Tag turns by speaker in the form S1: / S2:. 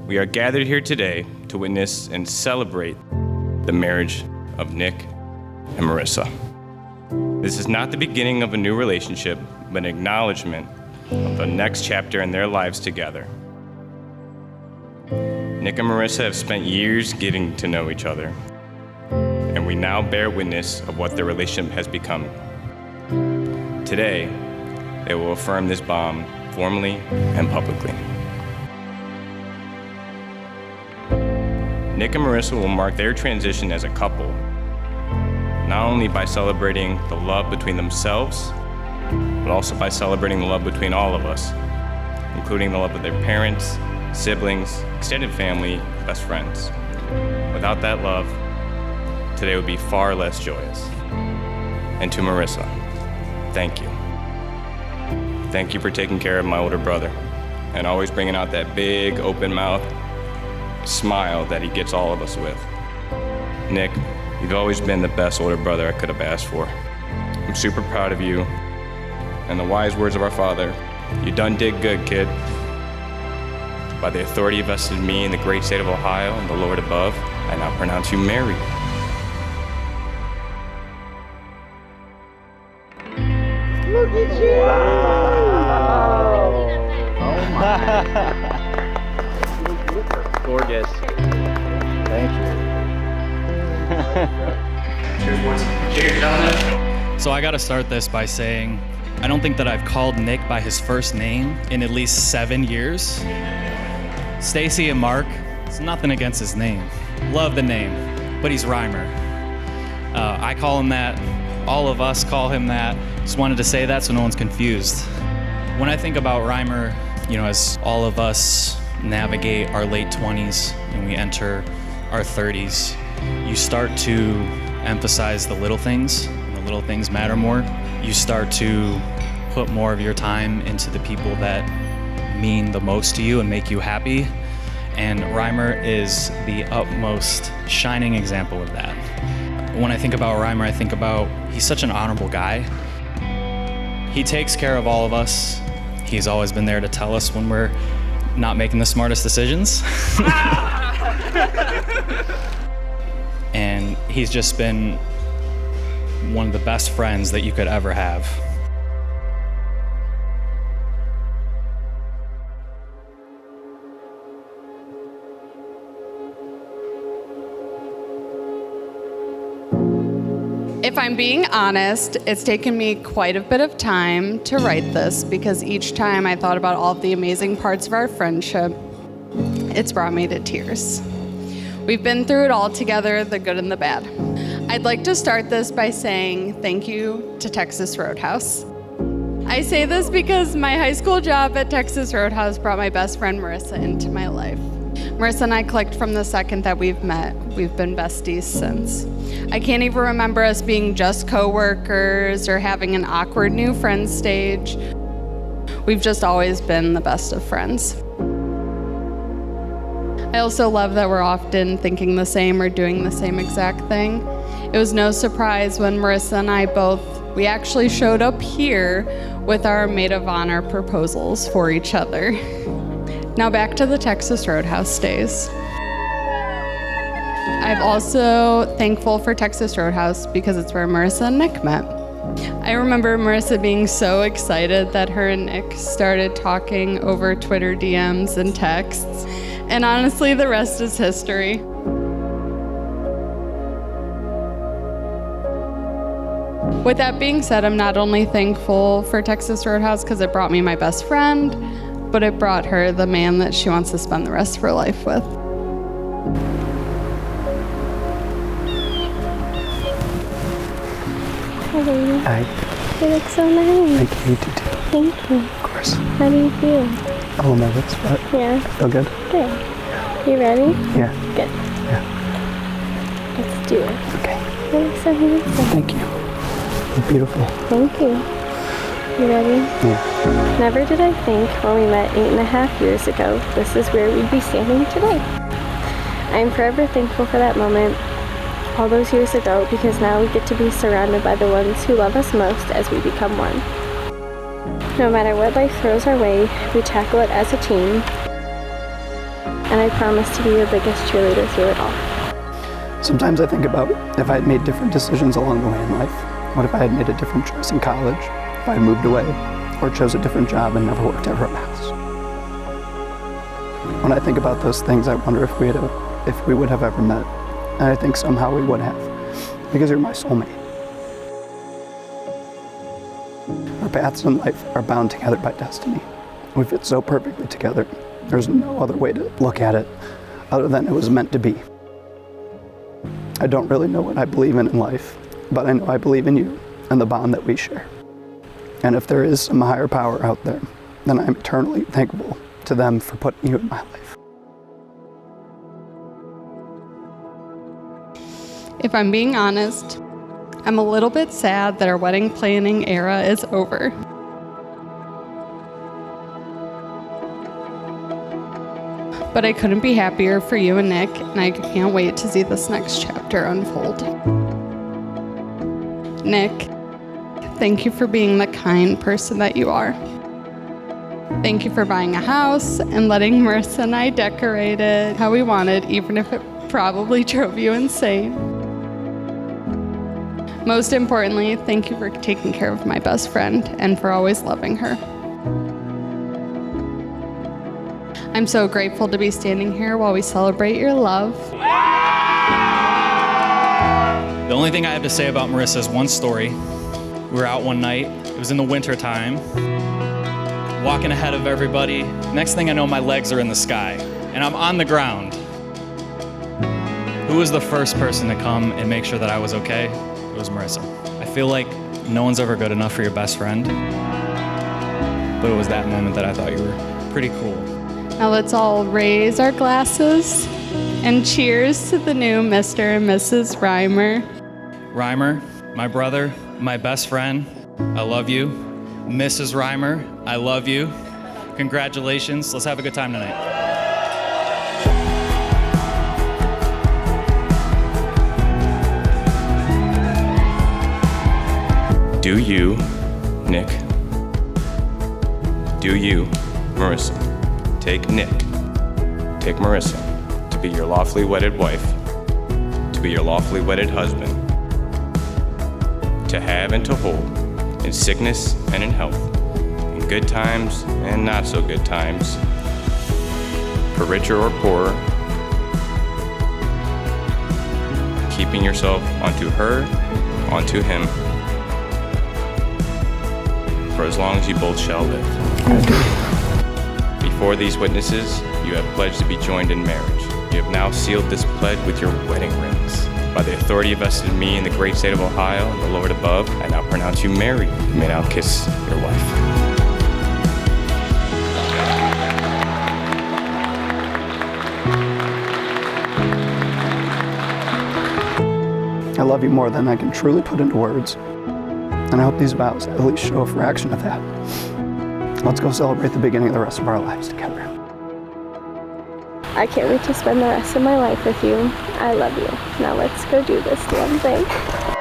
S1: We are gathered here today to witness and celebrate the marriage of Nick and Marissa. This is not the beginning of a new relationship, but an acknowledgement of the next chapter in their lives together. Nick and Marissa have spent years getting to know each other, and we now bear witness of what their relationship has become. Today, they will affirm this bond formally and publicly. Nick and Marissa will mark their transition as a couple, not only by celebrating the love between themselves, but also by celebrating the love between all of us, including the love of their parents, siblings, extended family, best friends. Without that love, today would be far less joyous. And to Marissa, thank you. Thank you for taking care of my older brother and always bringing out that big open mouth smile that he gets all of us with. Nick, you've always been the best older brother I could have asked for. I'm super proud of you. And the wise words of our father, you done did good, kid. By the authority vested in me in the great state of Ohio and the Lord above, I now pronounce you married.
S2: Look at you! Wow.
S3: Oh my. Gorgeous. Thank you.
S1: Cheers, gentlemen.
S4: So I gotta start this by saying, I don't think that I've called Nick by his first name in at least 7 years. Stacy and Mark, it's nothing against his name. Love the name, but he's Reimer. I call him that. All of us call him that. Just wanted to say that so no one's confused. When I think about Reimer, as all of us navigate our late 20s and we enter our 30s, you start to emphasize the little things, and the little things matter more. You start to put more of your time into the people that mean the most to you and make you happy. And Reimer is the utmost shining example of that. When I think about Reimer, I think about he's such an honorable guy. He takes care of all of us. He's always been there to tell us when we're not making the smartest decisions. And he's just been one of the best friends that you could ever have.
S5: If I'm being honest, it's taken me quite a bit of time to write this because each time I thought about all of the amazing parts of our friendship, it's brought me to tears. We've been through it all together, the good and the bad. I'd like to start this by saying thank you to Texas Roadhouse. I say this because my high school job at Texas Roadhouse brought my best friend Marissa into my life. Marissa and I clicked from the second that we've met. We've been besties since. I can't even remember us being just coworkers or having an awkward new friend stage. We've just always been the best of friends. I also love that we're often thinking the same or doing the same exact thing. It was no surprise when Marissa and I we actually showed up here with our maid of honor proposals for each other. Now back to the Texas Roadhouse days. I'm also thankful for Texas Roadhouse because it's where Marissa and Nick met. I remember Marissa being so excited that her and Nick started talking over Twitter DMs and texts, and honestly, the rest is history. With that being said, I'm not only thankful for Texas Roadhouse because it brought me my best friend, but it brought her the man that she wants to spend the rest of her life with.
S6: Hi, baby.
S7: Hi.
S6: You look so nice.
S7: Thank you. You do too.
S6: Thank you.
S7: Of course.
S6: How do you feel?
S7: Oh, my lips wet.
S6: Yeah.
S7: Feel good?
S6: Good. You ready?
S7: Yeah.
S6: Good.
S7: Yeah.
S6: Let's do it.
S7: Okay.
S6: You look so handsome.
S7: Thank you. You're beautiful.
S6: Thank you. You ready?
S7: Yeah.
S6: Never did I think when we met 8.5 years ago, this is where we'd be standing today. I am forever thankful for that moment all those years ago because now we get to be surrounded by the ones who love us most as we become one. No matter what life throws our way, we tackle it as a team. And I promise to be your biggest cheerleader through it all.
S7: Sometimes I think about if I had made different decisions along the way in life. What if I had made a different choice in college? If I had moved away or chose a different job and never worked ever at a house? When I think about those things, I wonder if we would have ever met. And I think somehow we would have, because you're my soulmate. Our paths in life are bound together by destiny. We fit so perfectly together. There's no other way to look at it other than it was meant to be. I don't really know what I believe in life, but I know I believe in you and the bond that we share. And if there is some higher power out there, then I'm eternally thankful to them for putting you in my life.
S5: If I'm being honest, I'm a little bit sad that our wedding planning era is over. But I couldn't be happier for you and Nick, and I can't wait to see this next chapter unfold. Nick, thank you for being the kind person that you are. Thank you for buying a house and letting Marissa and I decorate it how we wanted, even if it probably drove you insane. Most importantly, thank you for taking care of my best friend and for always loving her. I'm so grateful to be standing here while we celebrate your love.
S4: The only thing I have to say about Marissa is one story. We were out one night. It was in the winter time. Walking ahead of everybody. Next thing I know, my legs are in the sky, and I'm on the ground. Who was the first person to come and make sure that I was okay? It was Marissa. I feel like no one's ever good enough for your best friend, but it was that moment that I thought you were pretty cool.
S5: Now let's all raise our glasses and cheers to the new Mr. and Mrs. Reimer.
S4: Reimer, my brother, my best friend, I love you. Mrs. Reimer, I love you. Congratulations. Let's have a good time tonight.
S1: Do you, Nick? Do you, Marissa? Take Nick, take Marissa to be your lawfully wedded wife, to be your lawfully wedded husband, to have and to hold in sickness and in health, in good times and not so good times, for richer or poorer, keeping yourself unto her, unto him, for as long as you both shall live. Before these witnesses, you have pledged to be joined in marriage. You have now sealed this pledge with your wedding rings. By the authority vested in me in the great state of Ohio and the Lord above, I now pronounce you married. You may now kiss your wife.
S7: I love you more than I can truly put into words. And I hope these vows at least show a fraction of that. Let's go celebrate the beginning of the rest of our lives together.
S6: I can't wait to spend the rest of my life with you. I love you. Now let's go do this damn thing.